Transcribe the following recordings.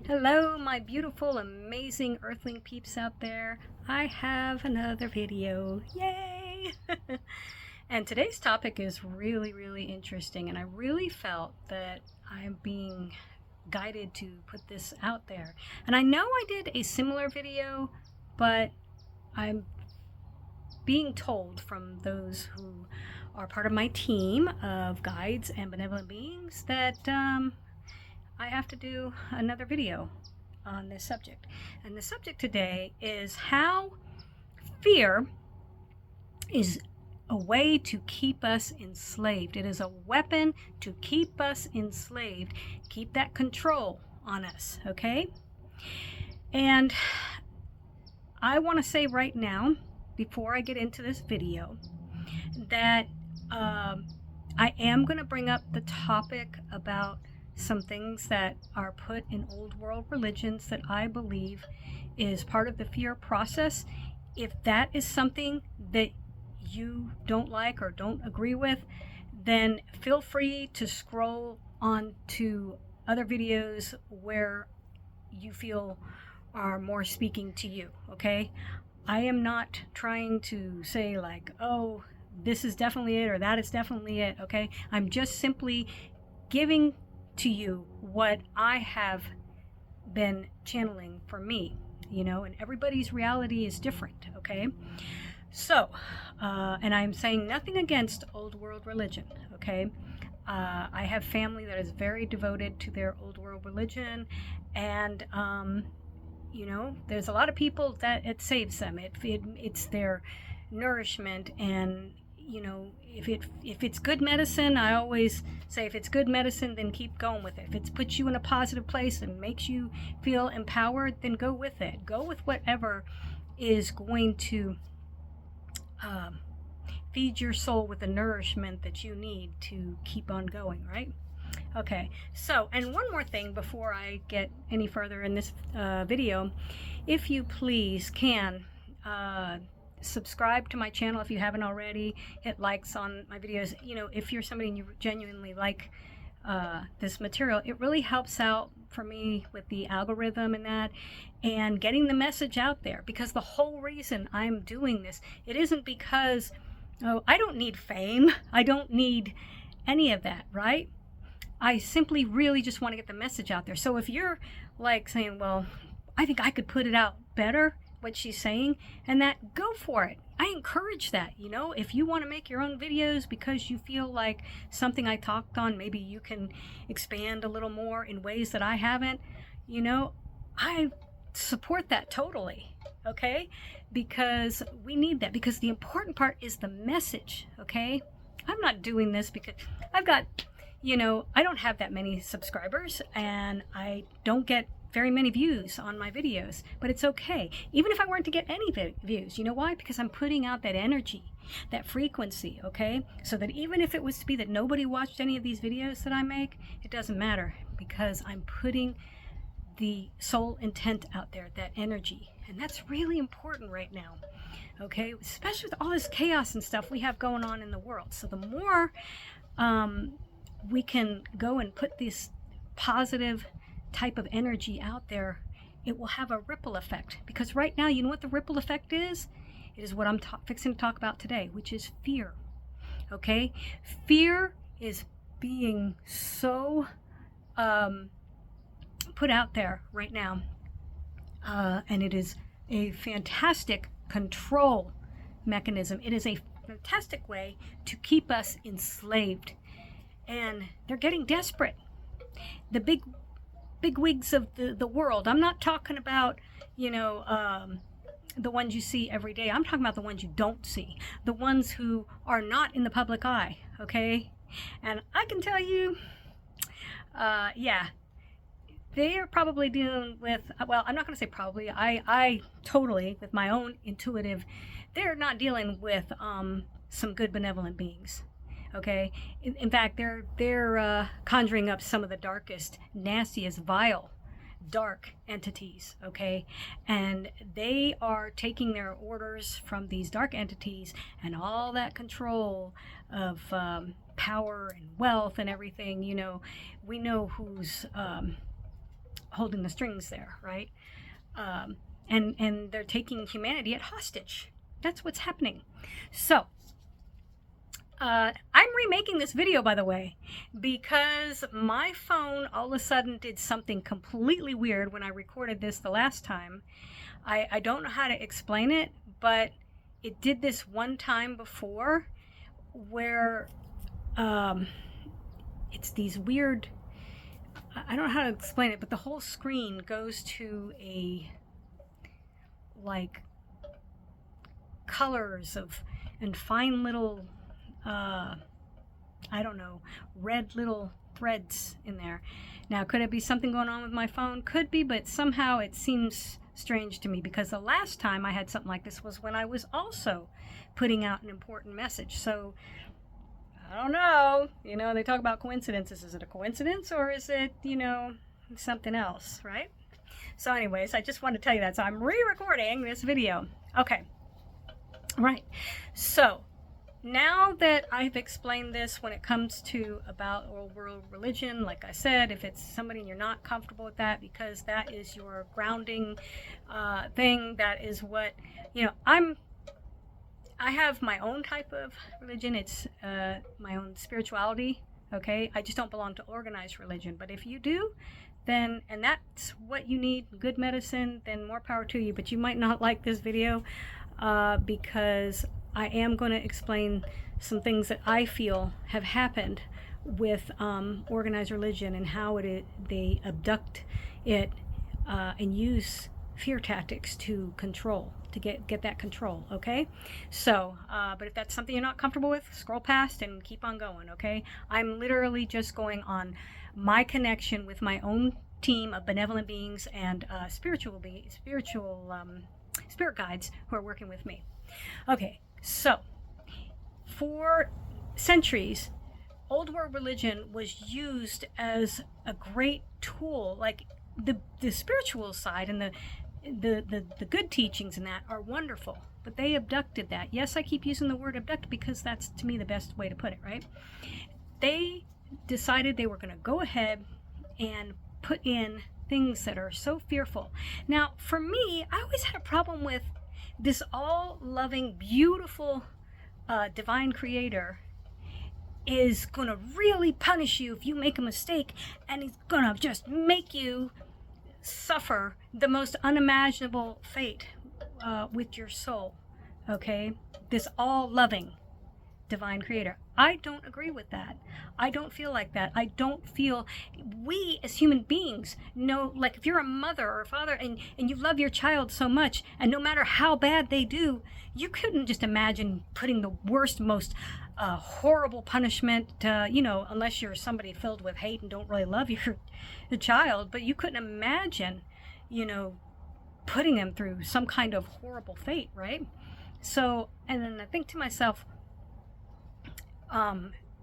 Hello, my beautiful, amazing earthling peeps out there. I have another video. Yay! And today's topic is really interesting, and I really felt that I'm being guided to put this out there. And I know I did a similar video, but I'm being told from those who are part of my team of guides and benevolent beings that I have to do another video on this subject. And the subject today is how fear is a way to keep us enslaved. It is a weapon to keep us enslaved, keep that control on us, okay? And I want to say right now, before I get into this video, that I am going to bring up the topic about some things that are put in old world religions that I believe is part of the fear process. If that is something that you don't like or don't agree with, then feel free to scroll on to other videos where you feel are more speaking to you, okay? I am not trying to say like, oh, this is definitely it or that is definitely it, okay? I'm just simply giving to you what I have been channeling for me, and everybody's reality is different, okay? So, and I'm saying nothing against old world religion, okay? I have family that is very devoted to their old world religion, and, there's a lot of people that it saves them. It's their nourishment, and if it's good medicine, I always say if it's good medicine, then keep going with it. If it's puts you in a positive place and makes you feel empowered, then go with it. Go with whatever is going to feed your soul with the nourishment that you need to keep on going, right? Okay, so, and one more thing before I get any further in this video, if you please can subscribe to my channel if you haven't already, hit likes on my videos. If you're somebody and you genuinely like this material, it really helps out for me with the algorithm and that, and getting the message out there, because the whole reason I'm doing this, it isn't because, I don't need fame, I don't need any of that, right? I simply really just want to get the message out there. So if you're like saying, well, I think I could put it out better, what she's saying, and that, go for it. I encourage that. If you want to make your own videos because you feel like something I talked on, maybe you can expand a little more in ways that I haven't, I support that totally, okay? Because we need that, because the important part is the message, okay? I'm not doing this because I've got, I don't have that many subscribers, and I don't get very many views on my videos, but it's okay. Even if I weren't to get any views, you know why? Because I'm putting out that energy, that frequency, okay? So that even if it was to be that nobody watched any of these videos that I make, it doesn't matter, because I'm putting the soul intent out there, that energy. And that's really important right now, okay? Especially with all this chaos and stuff we have going on in the world. So the more we can go and put this positive type of energy out there, it will have a ripple effect. Because right now, you know what the ripple effect is? It is what I'm fixing to talk about today, which is fear. Okay? Fear is being so put out there right now. And it is a fantastic control mechanism. It is a fantastic way to keep us enslaved. And they're getting desperate. The big wigs of the world. I'm not talking about, the ones you see every day. I'm talking about the ones you don't see. The ones who are not in the public eye, okay? And I can tell you, yeah, they are probably dealing with, well, I'm not going to say probably, I totally, with my own intuitive, they're not dealing with some good benevolent beings. Okay, in fact, they're conjuring up some of the darkest, nastiest, vile, dark entities. Okay, and they are taking their orders from these dark entities, and all that control of power and wealth and everything. We know who's holding the strings there, right? And they're taking humanity at hostage. That's what's happening. So I'm remaking this video, by the way, because my phone all of a sudden did something completely weird when I recorded this the last time. I don't know how to explain it, but it did this one time before where it's these weird, I don't know how to explain it, but the whole screen goes to a, like, colors of, and fine little, I don't know, red little threads in there. Now, could it be something going on with my phone? Could be, but somehow it seems strange to me, because the last time I had something like this was when I was also putting out an important message. So I don't know, you know, they talk about coincidences. Is it a coincidence, or is it, you know, something else, right? So anyways, I just wanted to tell you that. So I'm re-recording this video. Okay. Right. So now that I've explained this, when it comes to about old world religion, like I said, if it's somebody and you're not comfortable with that, because that is your grounding thing, that is what, you know, I have my own type of religion. It's my own spirituality, okay? I just don't belong to organized religion. But if you do, then, and that's what you need, good medicine, then more power to you. But you might not like this video because I am going to explain some things that I feel have happened with organized religion, and how they abduct it and use fear tactics to control, to get that control, okay? So, but if that's something you're not comfortable with, scroll past and keep on going, okay? I'm literally just going on my connection with my own team of benevolent beings and spirit guides who are working with me. Okay, so for centuries, old world religion was used as a great tool. Like the spiritual side and the good teachings in that are wonderful, but they abducted that. Yes, I keep using the word abduct because that's, to me, the best way to put it, right? They decided they were going to go ahead and put in things that are so fearful. Now, for me, I always had a problem with this all-loving, beautiful divine creator is going to really punish you if you make a mistake, and he's going to just make you suffer the most unimaginable fate with your soul, okay? This all-loving divine creator. I don't agree with that. I don't feel like that. I don't feel, we as human beings know, like if you're a mother or a father and you love your child so much, and no matter how bad they do, you couldn't just imagine putting the worst, most horrible punishment, you know, unless you're somebody filled with hate and don't really love your child, but you couldn't imagine, you know, putting them through some kind of horrible fate, right? So, and then I think to myself,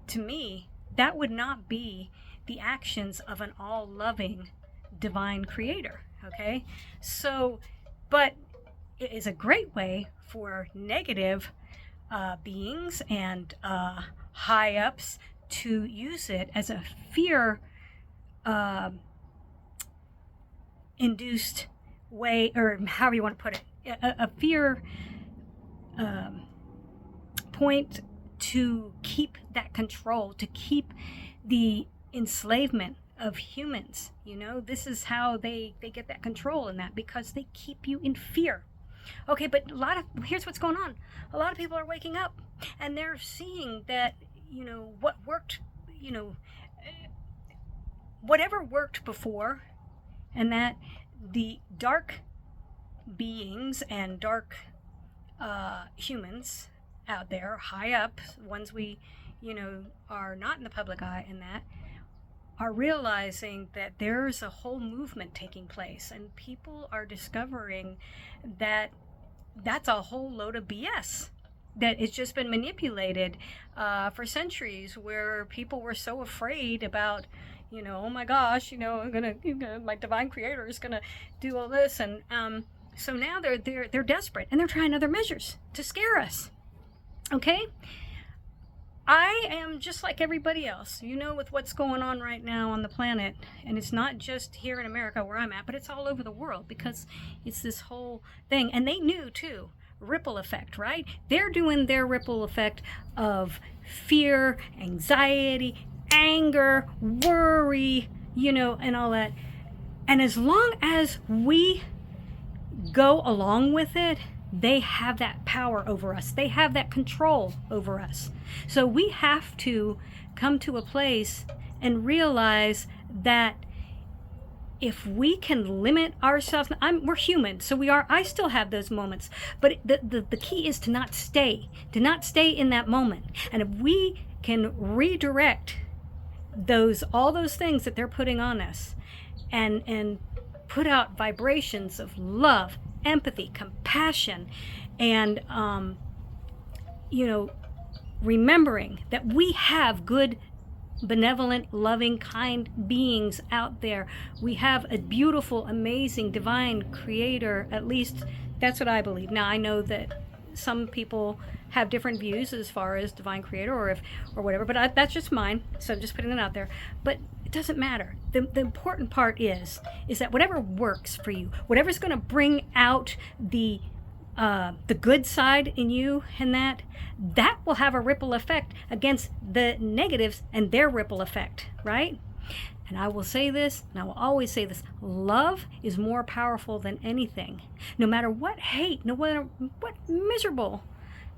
to me, that would not be the actions of an all-loving divine creator, okay? So, but it is a great way for negative beings and high-ups to use it as a fear induced way, or however you want to put it, a fear point to keep that control, to keep the enslavement of humans. You know, this is how they get that control in that, because they keep you in fear. Okay, but here's what's going on. A lot of people are waking up and they're seeing that, you know, what worked, you know, whatever worked before, and that the dark beings and dark humans out there, high up, ones we, you know, are not in the public eye, and that are realizing that there's a whole movement taking place, and people are discovering that that's a whole load of BS, that it's just been manipulated for centuries, where people were so afraid about, you know, oh my gosh, you know, my divine creator is gonna do all this, and so now they're desperate, and they're trying other measures to scare us. Okay, I am just like everybody else, with what's going on right now on the planet. And it's not just here in America where I'm at, but it's all over the world because it's this whole thing. And they knew too, ripple effect, right? They're doing their ripple effect of fear, anxiety, anger, worry, and all that. And as long as we go along with it, they have that power over us. They have that control over us. So we have to come to a place and realize that if we can limit ourselves, we're human, so I still have those moments, but the key is to not stay in that moment. And if we can redirect all those things that they're putting on us and put out vibrations of love, empathy, compassion, and remembering that we have good, benevolent, loving, kind beings out there. We have a beautiful, amazing, divine creator. At least that's what I believe. Now I know that some people have different views as far as divine creator or whatever, but that's just mine, so I'm just putting it out there. But it doesn't matter. The important part is that whatever works for you, whatever's going to bring out the good side in you, and that will have a ripple effect against the negatives and their ripple effect, right? And I will say this, and I will always say this: love is more powerful than anything. No matter what hate, no matter what miserable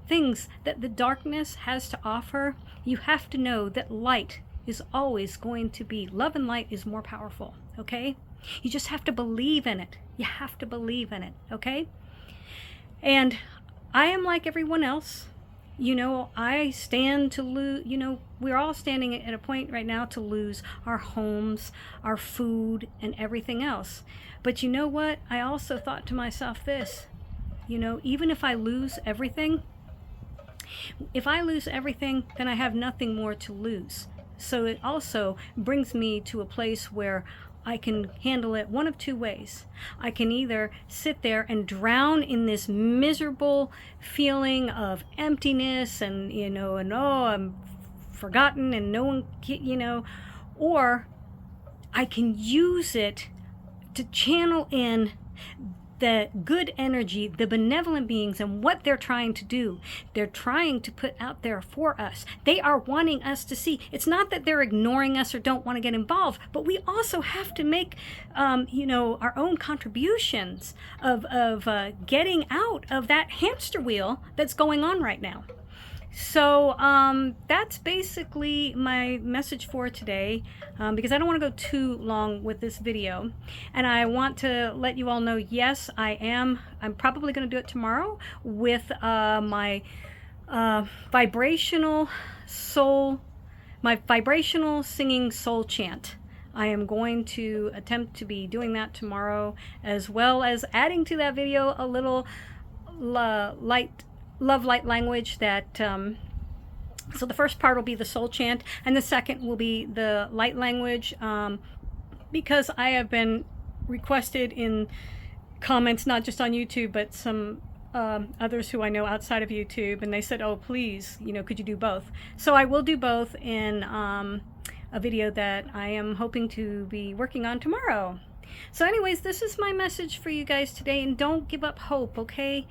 things that the darkness has to offer, you have to know that light is always going to be, love and light is more powerful, okay? You just have to believe in it. You have to believe in it, okay? And I am like everyone else. I stand to lose, we're all standing at a point right now to lose our homes, our food, and everything else. But you know what? I also thought to myself this, even if I lose everything, then I have nothing more to lose. So it also brings me to a place where I can handle it one of two ways. I can either sit there and drown in this miserable feeling of emptiness and, I'm forgotten and no one, or I can use it to channel in the good energy, the benevolent beings, and what they're trying to do. They're trying to put out there for us. They are wanting us to see. It's not that they're ignoring us or don't want to get involved, but we also have to make, our own contributions of getting out of that hamster wheel that's going on right now. So that's basically my message for today, because I don't want to go too long with this video. And I want to let you all know, yes, I'm probably going to do it tomorrow with my vibrational singing soul chant. I am going to attempt to be doing that tomorrow, as well as adding to that video a little love light language that so the first part will be the soul chant, and the second will be the light language, because I have been requested in comments, not just on YouTube, but some others who I know outside of YouTube, and they said, oh please, could you do both? So I will do both in a video that I am hoping to be working on tomorrow. So anyways, this is my message for you guys today, and don't give up hope, okay?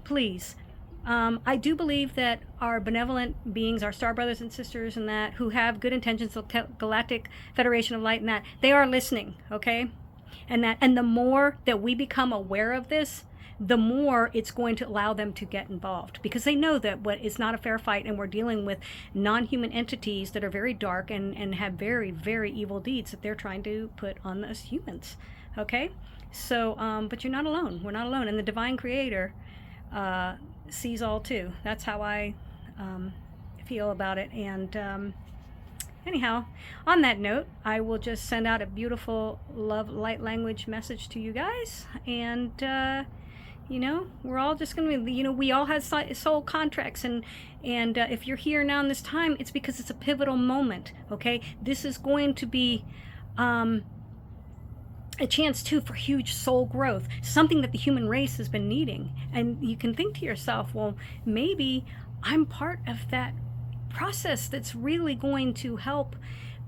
Please. I do believe that our benevolent beings, our star brothers and sisters, and that who have good intentions, the Galactic Federation of Light, and that they are listening, okay? And the more that we become aware of this, the more it's going to allow them to get involved, because they know that it's not a fair fight, and we're dealing with non-human entities that are very dark and have very, very evil deeds that they're trying to put on us humans, okay? So, but you're not alone. We're not alone, and the Divine Creator sees all too. That's how I feel about it. And anyhow, on that note, I will just send out a beautiful love light language message to you guys, and we're all just gonna be, we all have soul contracts, and if you're here now in this time, it's because it's a pivotal moment, okay? This is going to be a chance too for huge soul growth, something that the human race has been needing. And you can think to yourself, well, maybe I'm part of that process that's really going to help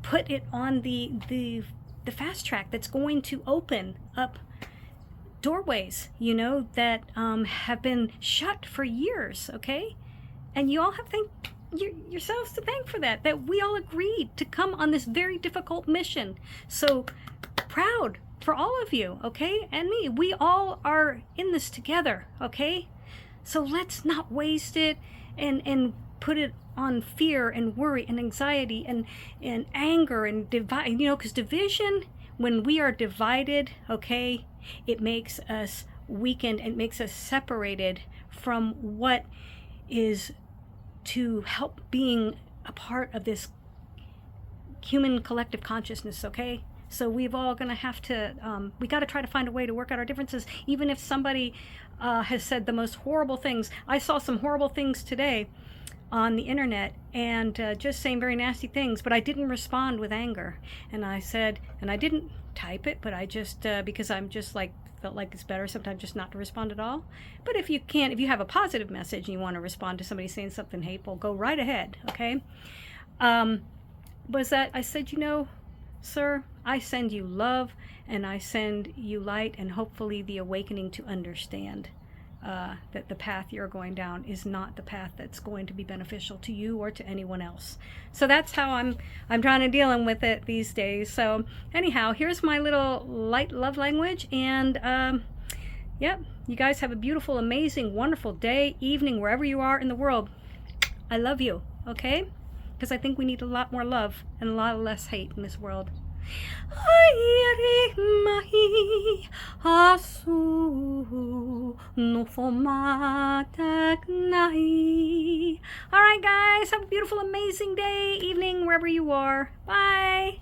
put it on the fast track, that's going to open up doorways, you know, that have been shut for years, okay? And you all have yourselves to thank for that, that we all agreed to come on this very difficult mission. So proud for all of you, okay? And me. We all are in this together, okay? So let's not waste it and put it on fear and worry and anxiety and anger and divide, you know, because division, when we are divided, okay, it makes us weakened, it makes us separated from what is to help being a part of this human collective consciousness, okay? So we've all gonna have to, we gotta try to find a way to work out our differences, even if somebody has said the most horrible things. I saw some horrible things today on the internet, and just saying very nasty things, but I didn't respond with anger. And I said, and I didn't type it, but I just, because I'm just like, felt like it's better sometimes just not to respond at all. But if you can't, if you have a positive message and you want to respond to somebody saying something hateful, go right ahead, okay? Was that, I said, you know, sir, I send you love, and I send you light, and hopefully the awakening to understand that the path you're going down is not the path that's going to be beneficial to you or to anyone else. So that's how I'm trying to dealing with it these days. So anyhow, here's my little light love language, and yep, you guys have a beautiful, amazing, wonderful day, evening, wherever you are in the world. I love you, okay? Because I think we need a lot more love and a lot less hate in this world. Alright guys, have a beautiful, amazing day, evening, wherever you are. Bye!